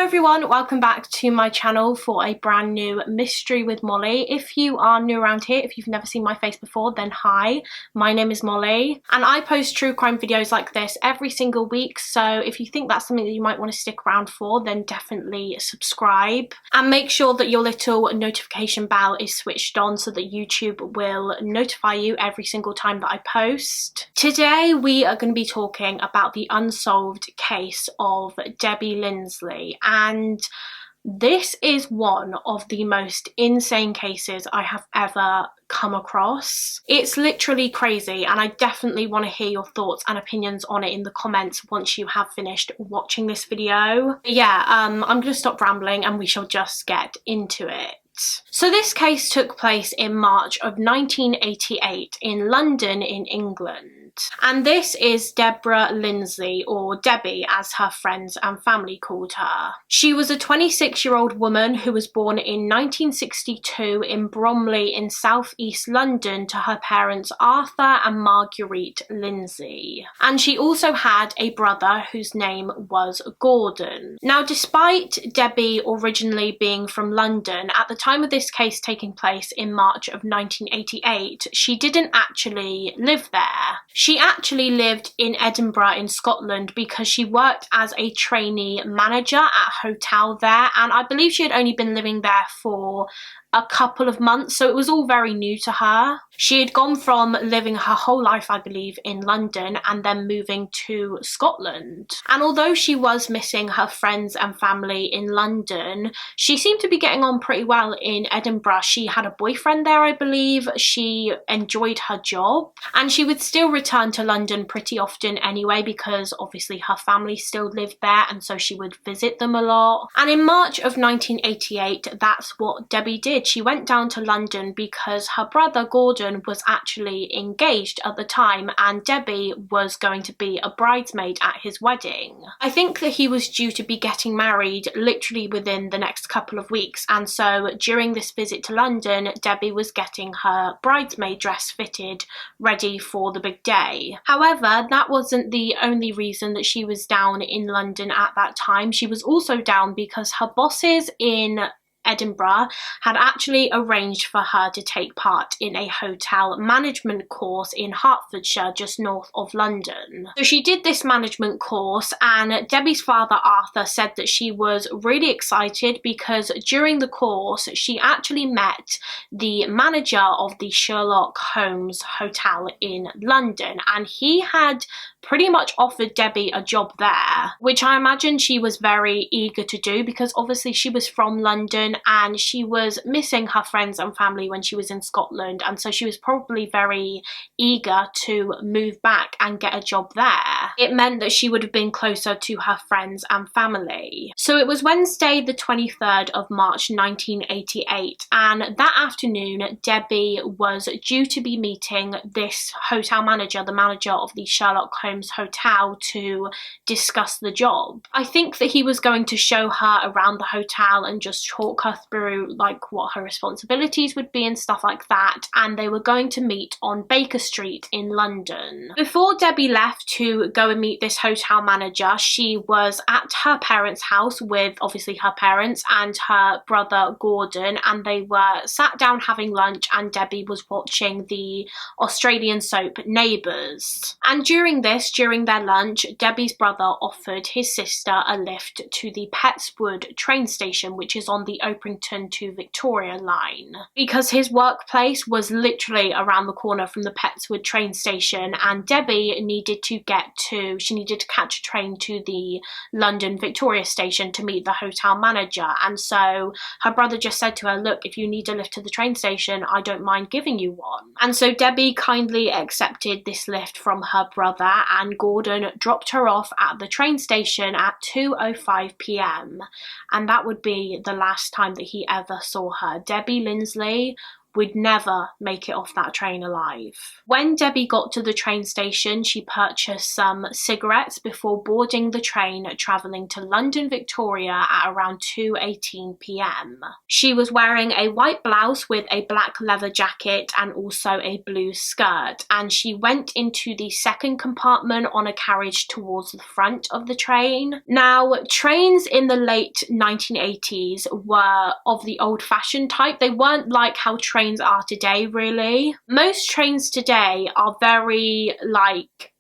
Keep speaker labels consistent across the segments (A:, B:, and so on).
A: everyone, welcome back to my channel for a brand new mystery with Molly. If you are new around here, if you've never seen my face before, then hi, my name is Molly and I post true crime videos like this every single week, so if you think that's something that you might want to stick around for, then definitely subscribe and make sure that your little notification bell is switched on so that YouTube will notify you every single time that I post. Today we are going to be talking about the unsolved case of Debbie Linsley. And this is one of the most insane cases I have ever come across. It's literally crazy, and I definitely want to hear your thoughts and opinions on it in the comments once you have finished watching this video. But yeah, I'm gonna stop rambling and we shall just get into it. So this case took place in March of 1988 in London in England. And this is Deborah Linsley, or Debbie as her friends and family called her. She was a 26-year-old woman who was born in 1962 in Bromley in southeast London to her parents Arthur and Marguerite Lindsay. And she also had a brother whose name was Gordon. Now, despite Debbie originally being from London, at the time of this case taking place in March of 1988, she didn't actually live there. She actually lived in Edinburgh in Scotland because she worked as a trainee manager at a hotel there, and I believe she had only been living there for a couple of months, so it was all very new to her. She had gone from living her whole life, I believe, in London and then moving to Scotland. And although she was missing her friends and family in London, she seemed to be getting on pretty well in Edinburgh. She had a boyfriend there, I believe. She enjoyed her job, and she would still return to London pretty often anyway because obviously her family still lived there, and so she would visit them a lot. And in March of 1988, that's what Debbie did. She went down to London because her brother Gordon was actually engaged at the time, and Debbie was going to be a bridesmaid at his wedding. I think that he was due to be getting married literally within the next couple of weeks, and so during this visit to London, Debbie was getting her bridesmaid dress fitted, ready for the big day. However, that wasn't the only reason that she was down in London at that time. She was also down because her bosses in Edinburgh had actually arranged for her to take part in a hotel management course in Hertfordshire, just north of London. So she did this management course, and Debbie's father Arthur said that she was really excited because during the course she actually met the manager of the Sherlock Holmes Hotel in London, and he had pretty much offered Debbie a job there, which I imagine she was very eager to do because obviously she was from London and she was missing her friends and family when she was in Scotland, and so she was probably very eager to move back and get a job there. It meant that she would have been closer to her friends and family. So it was Wednesday the 23rd of March 1988, and that afternoon Debbie was due to be meeting this hotel manager, the manager of the Sherlock Holmes Hotel, to discuss the job. I think that he was going to show her around the hotel and just talk her through like what her responsibilities would be and stuff like that, and they were going to meet on Baker Street in London. Before Debbie left to go and meet this hotel manager, she was at her parents' house with obviously her parents and her brother Gordon, and they were sat down having lunch, and Debbie was watching the Australian soap Neighbours. And during their lunch, Debbie's brother offered his sister a lift to the Pettswood train station, which is on the Oprington to Victoria line, because his workplace was literally around the corner from the Pettswood train station, and Debbie needed to catch a train to the London Victoria station to meet the hotel manager. And so her brother just said to her, look, if you need a lift to the train station, I don't mind giving you one. And so Debbie kindly accepted this lift from her brother, and Gordon dropped her off at the train station at 2:05 p.m. and that would be the last time that he ever saw her. Debbie Linsley would never make it off that train alive. When Debbie got to the train station, she purchased some cigarettes before boarding the train travelling to London Victoria at around 2:18 p.m. She was wearing a white blouse with a black leather jacket and also a blue skirt, and she went into the second compartment on a carriage towards the front of the train. Now, trains in the late 1980s were of the old-fashioned type. They weren't like how trains are today, really. Most trains today are very, like,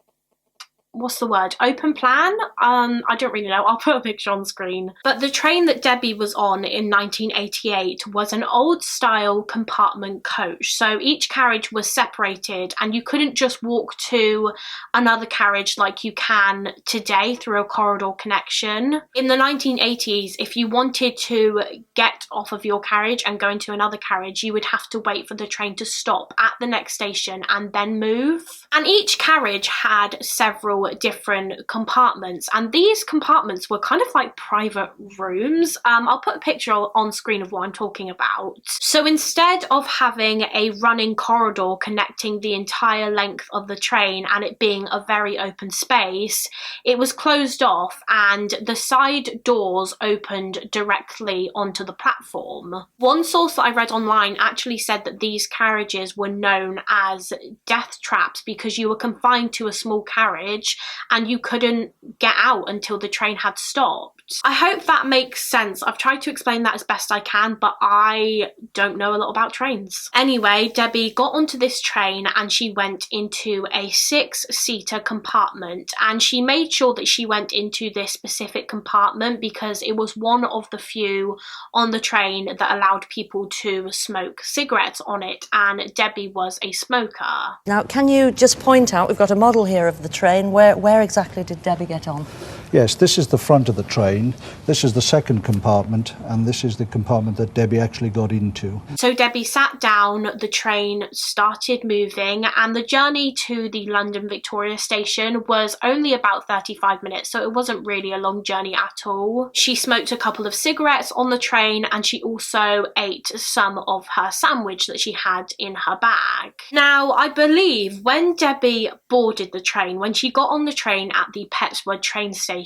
A: what's the word? Open plan? I don't really know. I'll put a picture on screen. But the train that Debbie was on in 1988 was an old style compartment coach. So each carriage was separated and you couldn't just walk to another carriage like you can today through a corridor connection. In the 1980s, if you wanted to get off of your carriage and go into another carriage, you would have to wait for the train to stop at the next station and then move. And each carriage had several different compartments, and these compartments were kind of like private rooms. I'll put a picture on screen of what I'm talking about. So instead of having a running corridor connecting the entire length of the train and it being a very open space, it was closed off and the side doors opened directly onto the platform. One source that I read online actually said that these carriages were known as death traps because you were confined to a small carriage and you couldn't get out until the train had stopped. I hope that makes sense. I've tried to explain that as best I can, but I don't know a lot about trains. Anyway, Debbie got onto this train and she went into a 6-seater compartment, and she made sure that she went into this specific compartment because it was one of the few on the train that allowed people to smoke cigarettes on it, and Debbie was a smoker.
B: Now, can you just point out, we've got a model here of the train, where exactly did Debbie get on?
C: Yes, this is the front of the train, this is the second compartment, and this is the compartment that Debbie actually got into.
A: So Debbie sat down, the train started moving, and the journey to the London Victoria station was only about 35 minutes, so it wasn't really a long journey at all. She smoked a couple of cigarettes on the train, and she also ate some of her sandwich that she had in her bag. Now, I believe when Debbie boarded the train, when she got on the train at the Petworth train station,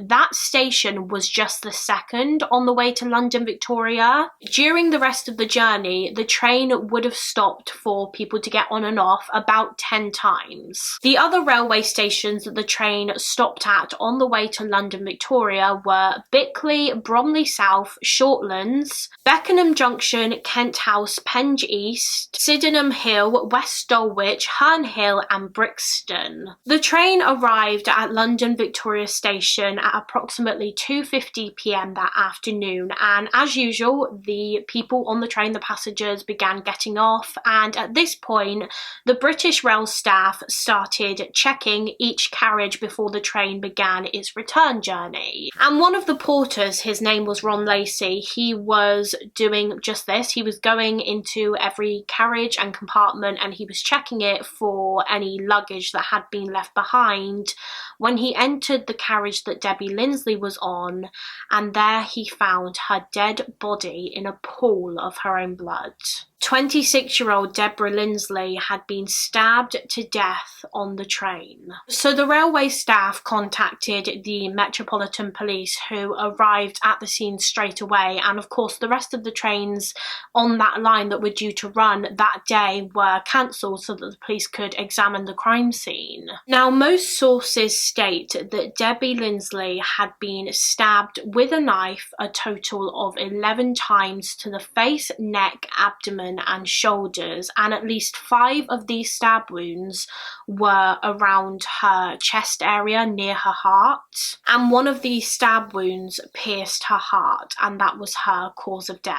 A: that station was just the second on the way to London Victoria. During the rest of the journey, the train would have stopped for people to get on and off about 10 times. The other railway stations that the train stopped at on the way to London Victoria were Bickley, Bromley South, Shortlands, Beckenham Junction, Kent House, Penge East, Sydenham Hill, West Dulwich, Herne Hill and Brixton. The train arrived at London Victoria Station at approximately 2:50 p.m. that afternoon, and as usual, the people on the train, the passengers, began getting off, and at this point the British Rail staff started checking each carriage before the train began its return journey. And one of the porters, his name was Ron Lacey, he was doing just this. He was going into every carriage and compartment and he was checking it for any luggage that had been left behind when he entered the carriage that Debbie Linsley was on, and there he found her dead body in a pool of her own blood. 26-year-old Deborah Linsley had been stabbed to death on the train. So the railway staff contacted the Metropolitan Police, who arrived at the scene straight away, and of course the rest of the trains on that line that were due to run that day were cancelled so that the police could examine the crime scene. Now, most sources state that Debbie Linsley had been stabbed with a knife a total of 11 times to the face, neck, abdomen and shoulders, and at least 5 of these stab wounds were around her chest area near her heart, and one of these stab wounds pierced her heart, and that was her cause of death.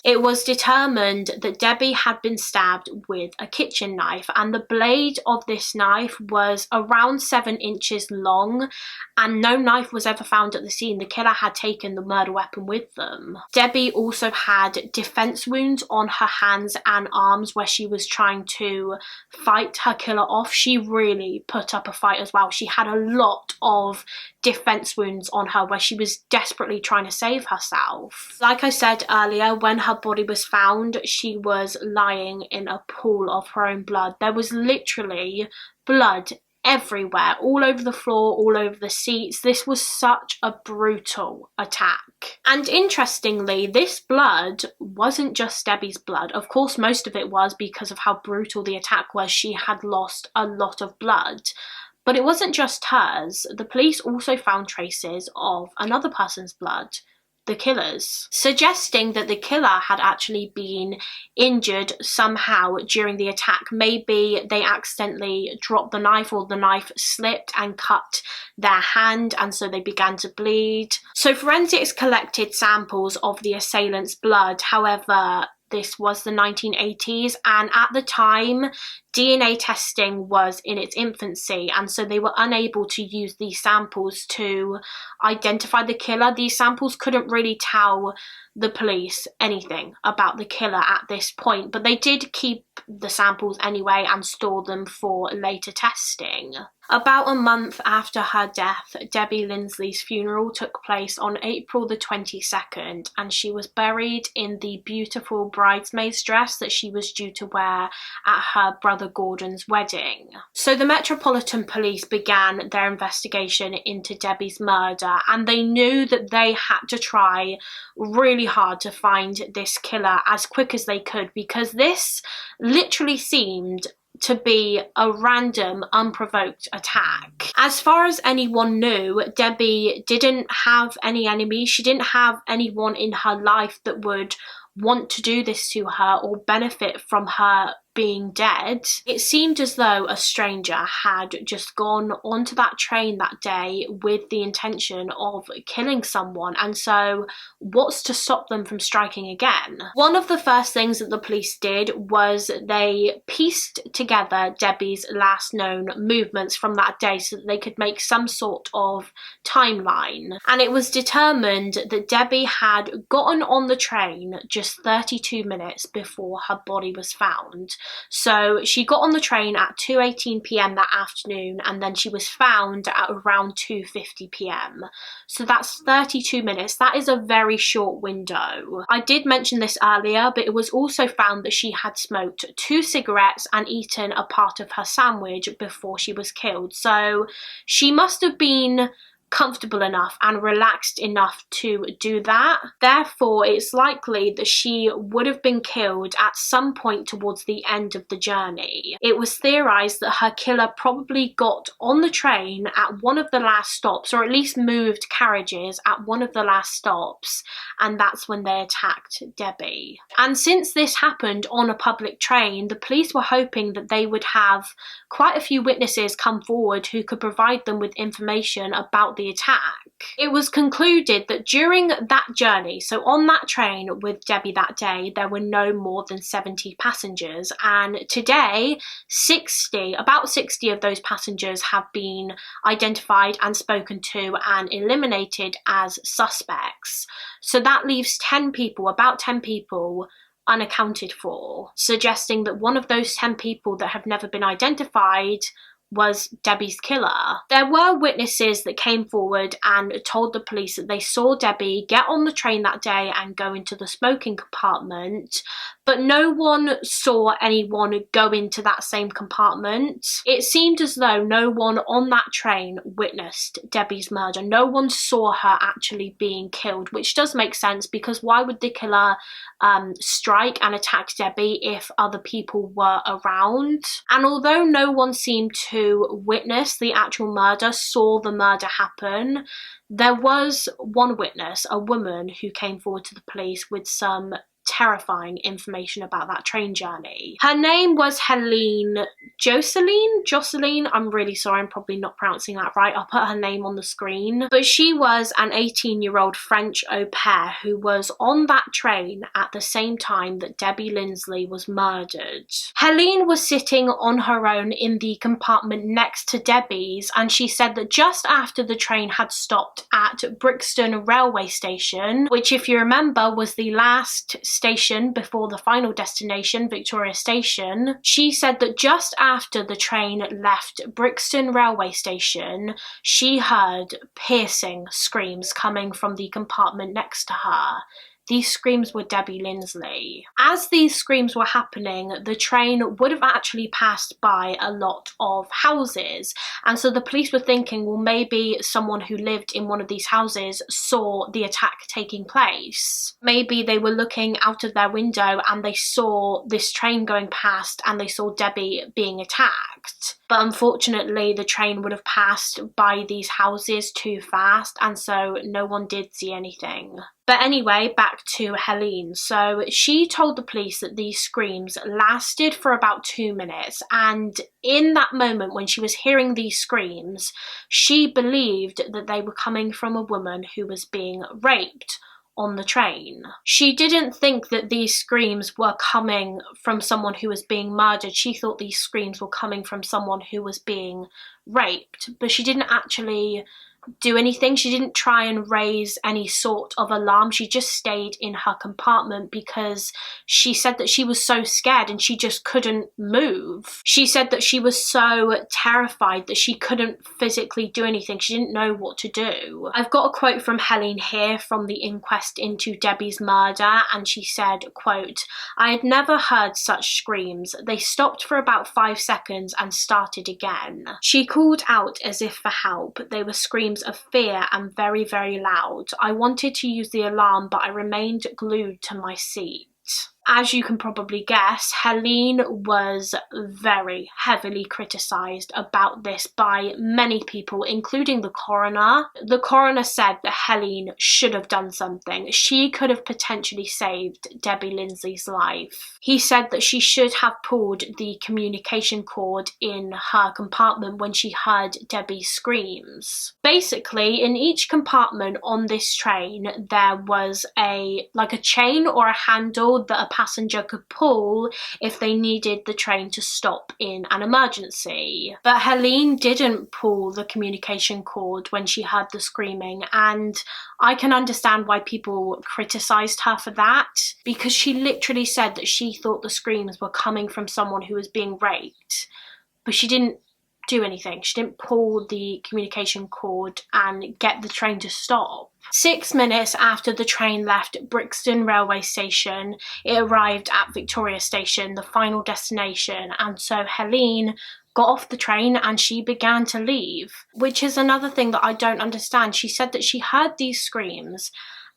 A: It was determined that Debbie had been stabbed with a kitchen knife, and the blade of this knife was around 7 inches long, and no knife was ever found at the scene. The killer had taken the murder weapon with them. Debbie also had defense wounds on her hands and arms where she was trying to fight her killer off. She really put up a fight as well. She had a lot of defense wounds on her where she was desperately trying to save herself. Like I said earlier, when her body was found, she was lying in a pool of her own blood. There was literally blood everywhere, all over the floor, all over the seats. This was such a brutal attack. And interestingly, this blood wasn't just Debbie's blood. Of course, most of it was because of how brutal the attack was. She had lost a lot of blood. But it wasn't just hers. The police also found traces of another person's blood, the killer's, suggesting that the killer had actually been injured somehow during the attack. Maybe they accidentally dropped the knife, or the knife slipped and cut their hand, and so they began to bleed. So forensics collected samples of the assailant's blood. However, this was the 1980s, and at the time, DNA testing was in its infancy, and so they were unable to use these samples to identify the killer. These samples couldn't really tell the police anything about the killer at this point, but they did keep the samples anyway and store them for later testing. About a month after her death, Debbie Linsley's funeral took place on April the 22nd, and she was buried in the beautiful bridesmaid's dress that she was due to wear at her brother Gordon's wedding. So the Metropolitan Police began their investigation into Debbie's murder, and they knew that they had to try really hard to find this killer as quick as they could, because this literally seemed to be a random, unprovoked attack. As far as anyone knew, Debbie didn't have any enemies. She didn't have anyone in her life that would want to do this to her or benefit from her being dead. It seemed as though a stranger had just gone onto that train that day with the intention of killing someone, and so what's to stop them from striking again? One of the first things that the police did was they pieced together Debbie's last known movements from that day so that they could make some sort of timeline, and it was determined that Debbie had gotten on the train just 32 minutes before her body was found. So she got on the train at 2:18 p.m. that afternoon, and then she was found at around 2:50 p.m. So that's 32 minutes. That is a very short window. I did mention this earlier, but it was also found that she had smoked 2 cigarettes and eaten a part of her sandwich before she was killed. So she must have been comfortable enough and relaxed enough to do that. Therefore, it's likely that she would have been killed at some point towards the end of the journey. It was theorized that her killer probably got on the train at one of the last stops, or at least moved carriages at one of the last stops, and that's when they attacked Debbie. And since this happened on a public train, the police were hoping that they would have quite a few witnesses come forward who could provide them with information about the attack. It was concluded that during that journey, so on that train with Debbie that day, there were no more than 70 passengers, and today about 60 of those passengers have been identified and spoken to and eliminated as suspects. So that leaves about 10 people unaccounted for, suggesting that one of those 10 people that have never been identified was Debbie's killer. There were witnesses that came forward and told the police that they saw Debbie get on the train that day and go into the smoking compartment, but no one saw anyone go into that same compartment. It seemed as though no one on that train witnessed Debbie's murder. No one saw her actually being killed, which does make sense, because why would the killer strike and attack Debbie if other people were around? And although no one seemed to witness the actual murder, saw the murder happen, there was one witness, a woman, who came forward to the police with some terrifying information about that train journey. Her name was Helene Jocelyn, I'm really sorry, I'm probably not pronouncing that right. I'll put her name on the screen. But she was an 18-year-old French au pair who was on that train at the same time that Debbie Linsley was murdered. Helene was sitting on her own in the compartment next to Debbie's, and she said that just after the train had stopped at Brixton railway station, which, if you remember, was the last station before the final destination, Victoria Station, she said that just after the train left Brixton railway station, she heard piercing screams coming from the compartment next to her. These screams were Debbie Linsley. As these screams were happening, the train would have actually passed by a lot of houses. And so the police were thinking, well, maybe someone who lived in one of these houses saw the attack taking place. Maybe they were looking out of their window and they saw this train going past and they saw Debbie being attacked. But unfortunately, the train would have passed by these houses too fast, and so no one did see anything. But anyway, back to Helene. So she told the police that these screams lasted for about 2 minutes, and in that moment when she was hearing these screams, she believed that they were coming from a woman who was being raped on the train. She didn't think that these screams were coming from someone who was being murdered. She thought these screams were coming from someone who was being raped, but she didn't actually do anything. She didn't try and raise any sort of alarm. She just stayed in her compartment because she said that she was so scared and she just couldn't move. She said that she was so terrified that she couldn't physically do anything. She didn't know what to do. I've got a quote from Helene here from the inquest into Debbie's murder, and she said, quote, "I had never heard such screams. They stopped for about 5 seconds and started again. She called out as if for help. They were screams of fear and very, very loud. I wanted to use the alarm, but I remained glued to my seat." As you can probably guess, Helene was very heavily criticised about this by many people, including the coroner. The coroner said that Helene should have done something. She could have potentially saved Debbie Linsley's life. He said that she should have pulled the communication cord in her compartment when she heard Debbie's screams. Basically, in each compartment on this train, there was a chain or a handle that a passenger could pull if they needed the train to stop in an emergency. But Helene didn't pull the communication cord when she heard the screaming, and I can understand why people criticised her for that, because she literally said that she thought the screams were coming from someone who was being raped, but she didn't do anything. She didn't pull the communication cord and get the train to stop. 6 minutes after the train left Brixton railway station, it arrived at Victoria Station, the final destination, and so Helene got off the train and she began to leave, which is another thing that I don't understand. She said that she heard these screams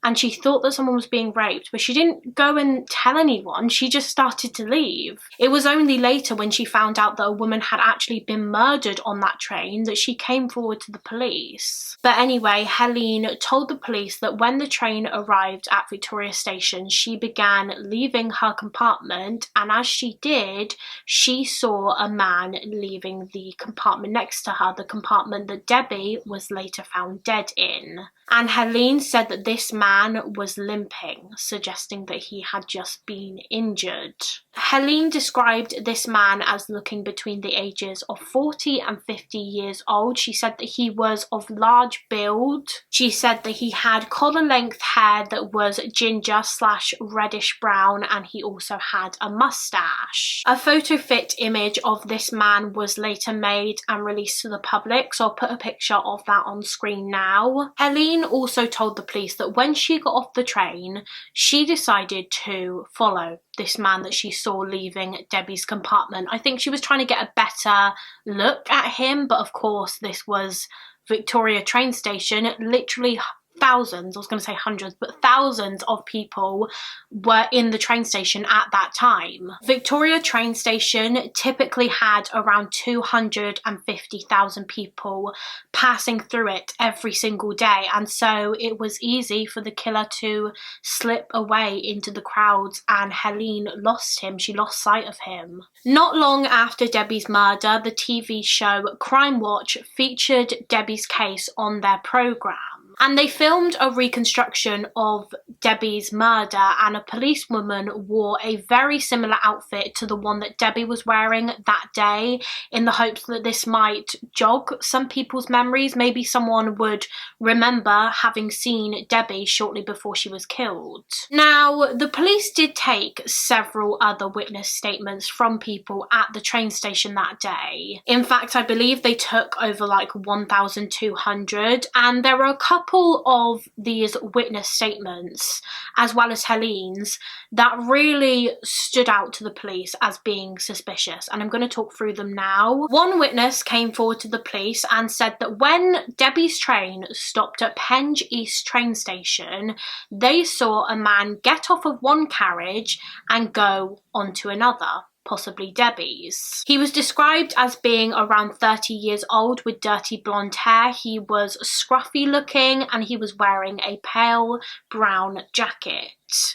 A: and she thought that someone was being raped, but she didn't go and tell anyone. She just started to leave. It was only later, when she found out that a woman had actually been murdered on that train, that she came forward to the police. But anyway, Helene told the police that when the train arrived at Victoria Station, she began leaving her compartment, and as she did, she saw a man leaving the compartment next to her, the compartment that Debbie was later found dead in. And Helene said that this man was limping, suggesting that he had just been injured. Helene described this man as looking between the ages of 40 and 50 years old. She said that he was of large build. She said that he had collar-length hair that was ginger/reddish brown, and he also had a mustache. A photo fit image of this man was later made and released to the public, so I'll put a picture of that on screen now. Helene also told the police that when she got off the train, she decided to follow this man that she saw leaving Debbie's compartment. I think she was trying to get a better look at him, but of course this was Victoria train station, literally thousands, I was going to say hundreds, but thousands of people were in the train station at that time. Victoria train station typically had around 250,000 people passing through it every single day, and so it was easy for the killer to slip away into the crowds, and Helene lost him. She lost sight of him. Not long after Debbie's murder, the TV show Crime Watch featured Debbie's case on their programme. And they filmed a reconstruction of Debbie's murder, and a policewoman wore a very similar outfit to the one that Debbie was wearing that day, in the hopes that this might jog some people's memories. Maybe someone would remember having seen Debbie shortly before she was killed. Now, the police did take several other witness statements from people at the train station that day. In fact, I believe they took over like 1,200, and there were a couple of these witness statements, as well as Helene's, that really stood out to the police as being suspicious, and I'm going to talk through them now. One witness came forward to the police and said that when Debbie's train stopped at Penge East train station, they saw a man get off of one carriage and go onto another, possibly Debbie's. He was described as being around 30 years old with dirty blonde hair. He was scruffy looking, and he was wearing a pale brown jacket.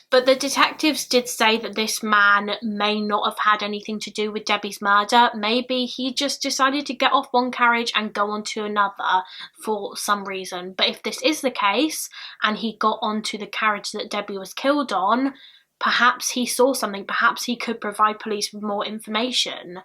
A: But the detectives did say that this man may not have had anything to do with Debbie's murder. Maybe he just decided to get off one carriage and go onto another for some reason. But if this is the case, and he got onto the carriage that Debbie was killed on, perhaps he saw something, perhaps he could provide police with more information.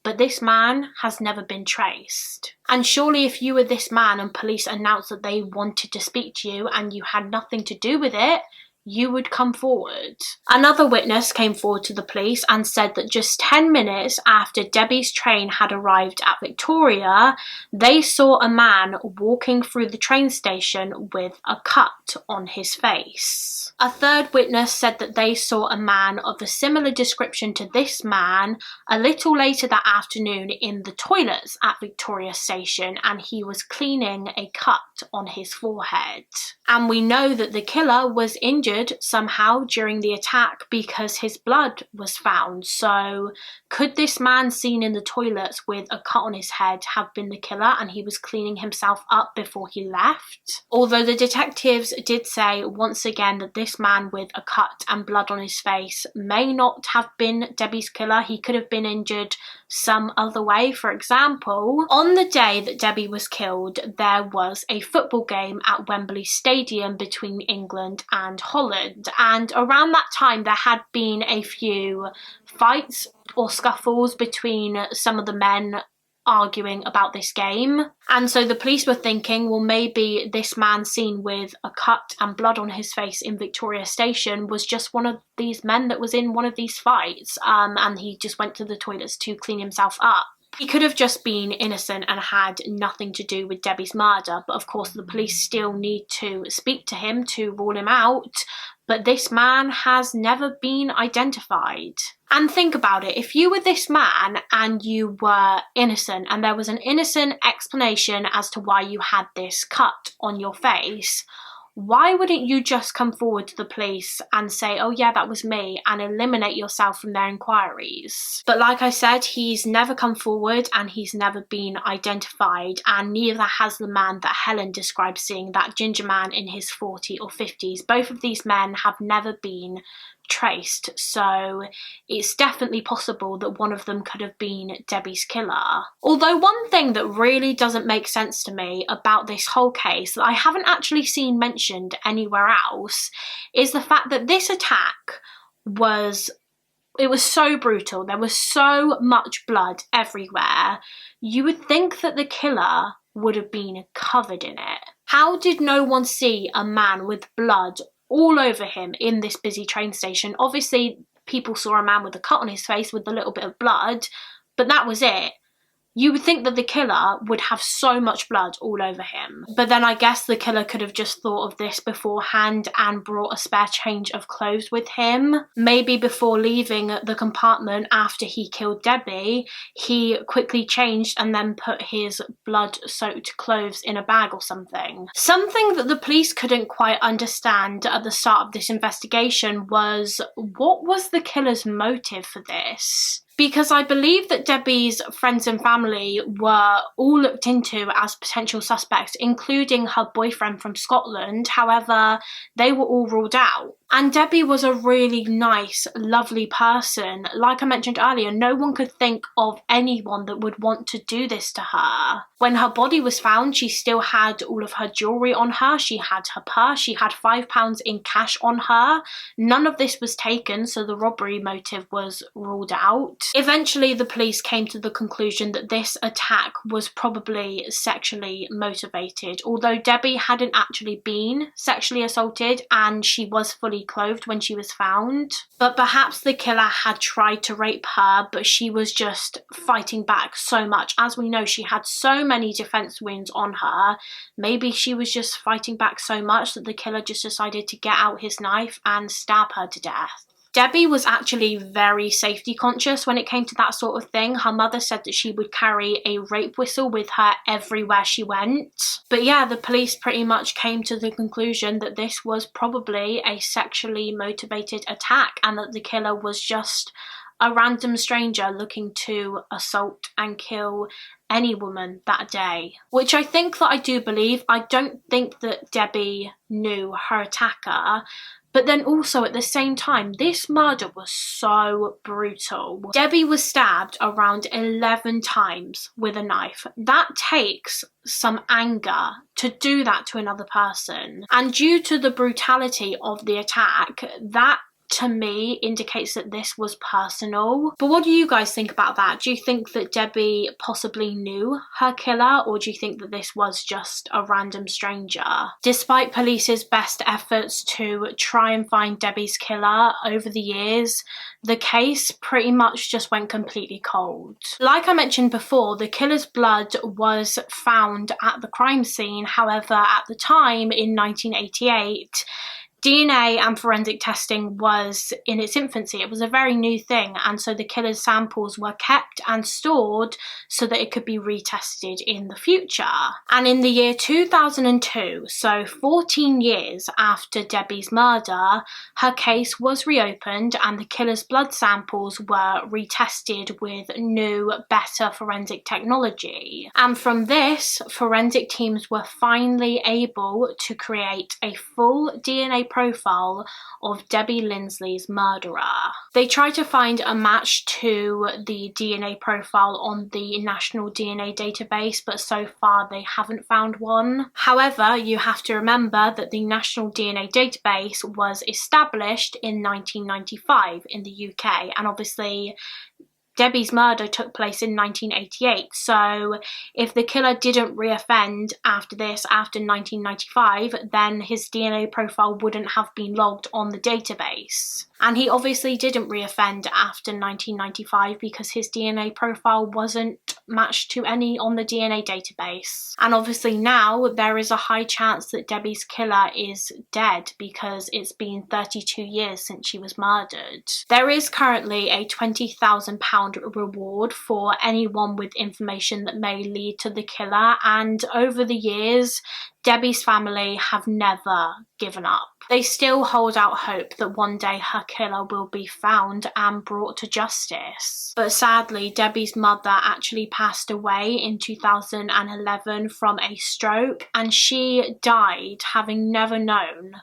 A: But this man has never been traced. And surely if you were this man and police announced that they wanted to speak to you and you had nothing to do with it, you would come forward. Another witness came forward to the police and said that just 10 minutes after Debbie's train had arrived at Victoria, they saw a man walking through the train station with a cut on his face. A third witness said that they saw a man of a similar description to this man a little later that afternoon in the toilets at Victoria Station, and he was cleaning a cut on his forehead. And we know that the killer was injured somehow during the attack because his blood was found. So could this man seen in the toilets with a cut on his head have been the killer, and he was cleaning himself up before he left? Although the detectives did say once again that this man with a cut and blood on his face may not have been Debbie's killer. He could have been injured some other way. For example, on the day that Debbie was killed, there was a football game at Wembley Stadium between England and Holland, and around that time there had been a few fights or scuffles between some of the men arguing about this game. And so the police were thinking, well, maybe this man seen with a cut and blood on his face in Victoria Station was just one of these men that was in one of these fights, and he just went to the toilets to clean himself up. He could have just been innocent and had nothing to do with Debbie's murder, but of course the police still need to speak to him to rule him out. But this man has never been identified. And think about it, if you were this man and you were innocent and there was an innocent explanation as to why you had this cut on your face, why wouldn't you just come forward to the police and say, oh yeah, that was me, and eliminate yourself from their inquiries? But like I said, he's never come forward and he's never been identified, and neither has the man that Helen described seeing, that ginger man in his 40s or 50s. Both of these men have never been traced, so it's definitely possible that one of them could have been Debbie's killer. Although one thing that really doesn't make sense to me about this whole case that I haven't actually seen mentioned anywhere else is the fact that this attack was so brutal. There was so much blood everywhere. You would think that the killer would have been covered in it. How did no one see a man with blood all over him in this busy train station? Obviously, people saw a man with a cut on his face with a little bit of blood, but that was it. You would think that the killer would have so much blood all over him. But then I guess the killer could have just thought of this beforehand and brought a spare change of clothes with him. Maybe before leaving the compartment after he killed Debbie, he quickly changed and then put his blood-soaked clothes in a bag or something. Something that the police couldn't quite understand at the start of this investigation was, what was the killer's motive for this? Because I believe that Debbie's friends and family were all looked into as potential suspects, including her boyfriend from Scotland. However, they were all ruled out. And Debbie was a really nice, lovely person. Like I mentioned earlier, no one could think of anyone that would want to do this to her. When her body was found, she still had all of her jewellery on her. She had her purse. She had £5 in cash on her. None of this was taken, so the robbery motive was ruled out. Eventually, the police came to the conclusion that this attack was probably sexually motivated, although Debbie hadn't actually been sexually assaulted and she was fully clothed when she was found. But perhaps the killer had tried to rape her, but she was just fighting back so much. As we know, she had so many defense wounds on her. Maybe she was just fighting back so much that the killer just decided to get out his knife and stab her to death. Debbie was actually very safety conscious when it came to that sort of thing. Her mother said that she would carry a rape whistle with her everywhere she went. But yeah, the police pretty much came to the conclusion that this was probably a sexually motivated attack and that the killer was just a random stranger looking to assault and kill any woman that day. Which I think that I do believe. I don't think that Debbie knew her attacker. But then also at the same time, this murder was so brutal. Debbie was stabbed around 11 times with a knife. That takes some anger to do that to another person. And due to the brutality of the attack, that to me indicates that this was personal. But what do you guys think about that? Do you think that Debbie possibly knew her killer, or do you think that this was just a random stranger? Despite police's best efforts to try and find Debbie's killer over the years, the case pretty much just went completely cold. Like I mentioned before, the killer's blood was found at the crime scene. However, at the time in 1988, DNA and forensic testing was in its infancy. It was a very new thing, and so the killer's samples were kept and stored so that it could be retested in the future. And in the year 2002, so 14 years after Debbie's murder, her case was reopened and the killer's blood samples were retested with new, better forensic technology. And from this, forensic teams were finally able to create a full DNA profile of Debbie Linsley's murderer. They tried to find a match to the DNA profile on the National DNA Database, but so far they haven't found one. However, you have to remember that the National DNA Database was established in 1995 in the UK, and obviously Debbie's murder took place in 1988, so if the killer didn't reoffend after this, after 1995, then his DNA profile wouldn't have been logged on the database. And he obviously didn't reoffend after 1995 because his DNA profile wasn't matched to any on the DNA database. And obviously now there is a high chance that Debbie's killer is dead because it's been 32 years since she was murdered. There is currently a £20,000 reward for anyone with information that may lead to the killer, and over the years Debbie's family have never given up. They still hold out hope that one day her killer will be found and brought to justice. But sadly, Debbie's mother actually passed away in 2011 from a stroke, and she died having never known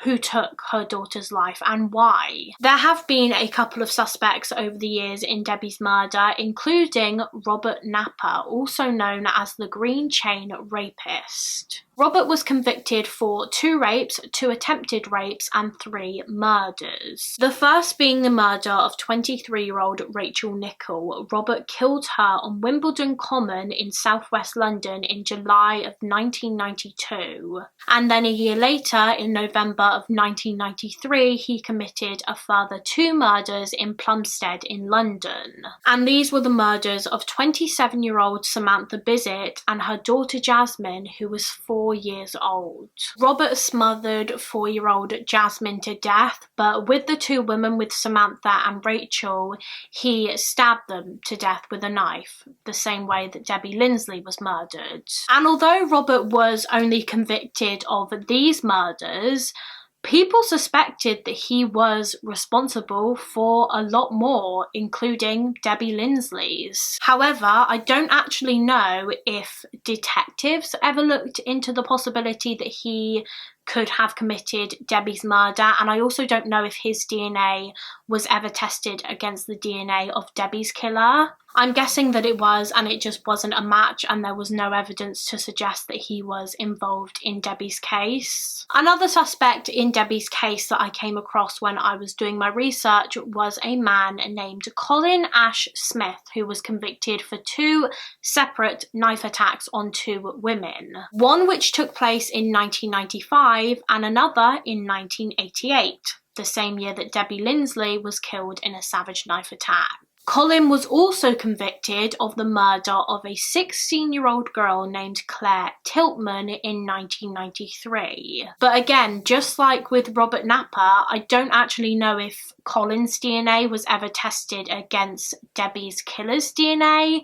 A: who took her daughter's life and why. There have been a couple of suspects over the years in Debbie's murder, including Robert Napper, also known as the Green Chain Rapist. Robert was convicted for 2 rapes, 2 attempted rapes, and 3 murders. The first being the murder of 23-year-old Rachel Nichol. Robert killed her on Wimbledon Common in southwest London in July of 1992. And then a year later, in November of 1993, he committed a further 2 murders in Plumstead in London. And these were the murders of 27-year-old Samantha Bissett and her daughter Jasmine, who was 4 years old. Robert smothered 4-year-old Jasmine to death, but with the 2 women, with Samantha and Rachel, he stabbed them to death with a knife, the same way that Debbie Linsley was murdered. And although Robert was only convicted of these murders, people suspected that he was responsible for a lot more, including Debbie Linsley's. However, I don't actually know if detectives ever looked into the possibility that he could have committed Debbie's murder, and I also don't know if his DNA was ever tested against the DNA of Debbie's killer. I'm guessing that it was, and it just wasn't a match, and there was no evidence to suggest that he was involved in Debbie's case. Another suspect in Debbie's case that I came across when I was doing my research was a man named Colin Ash Smith, who was convicted for 2 separate knife attacks on 2 women. One which took place in 1995 and another in 1988, the same year that Debbie Linsley was killed in a savage knife attack. Colin was also convicted of the murder of a 16-year-old girl named Claire Tiltman in 1993. But again, just like with Robert Napper, I don't actually know if Colin's DNA was ever tested against Debbie's killer's DNA.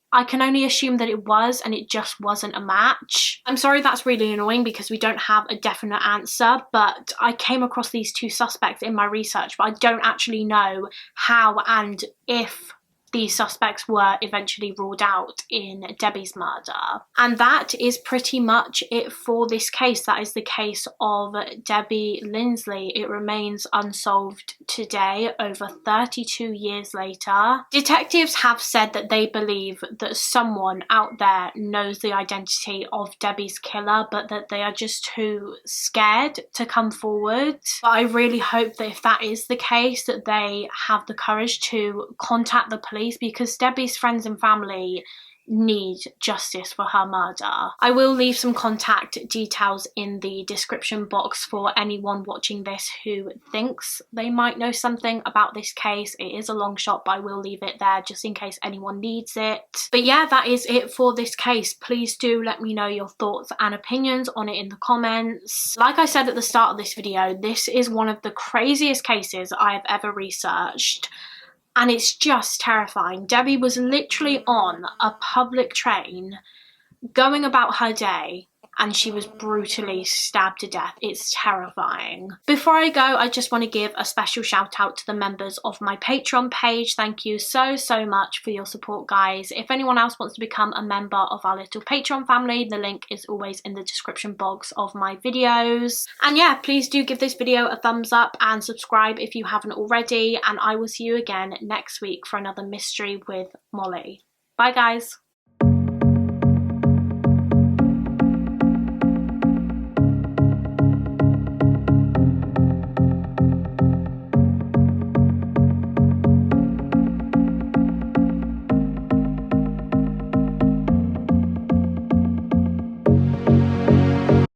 A: I can only assume that it was, and it just wasn't a match. I'm sorry that's really annoying because we don't have a definite answer, but I came across these 2 suspects in my research, but I don't actually know how and if these suspects were eventually ruled out in Debbie's murder. And that is pretty much it for this case. That is the case of Debbie Linsley. It remains unsolved today, over 32 years later. Detectives have said that they believe that someone out there knows the identity of Debbie's killer, but that they are just too scared to come forward. But I really hope that if that is the case, that they have the courage to contact the police, because Debbie's friends and family need justice for her murder. I will leave some contact details in the description box for anyone watching this who thinks they might know something about this case. It is a long shot, but I will leave it there just in case anyone needs it. But yeah, that is it for this case. Please do let me know your thoughts and opinions on it in the comments. Like I said at the start of this video, this is one of the craziest cases I have ever researched. And it's just terrifying. Debbie was literally on a public train going about her day, and she was brutally stabbed to death. It's terrifying. Before I go, I just want to give a special shout out to the members of my Patreon page. Thank you so much for your support, guys. If anyone else wants to become a member of our little Patreon family, the link is always in the description box of my videos. And yeah, please do give this video a thumbs up and subscribe if you haven't already, and I will see you again next week for another mystery with Mollie. Bye guys.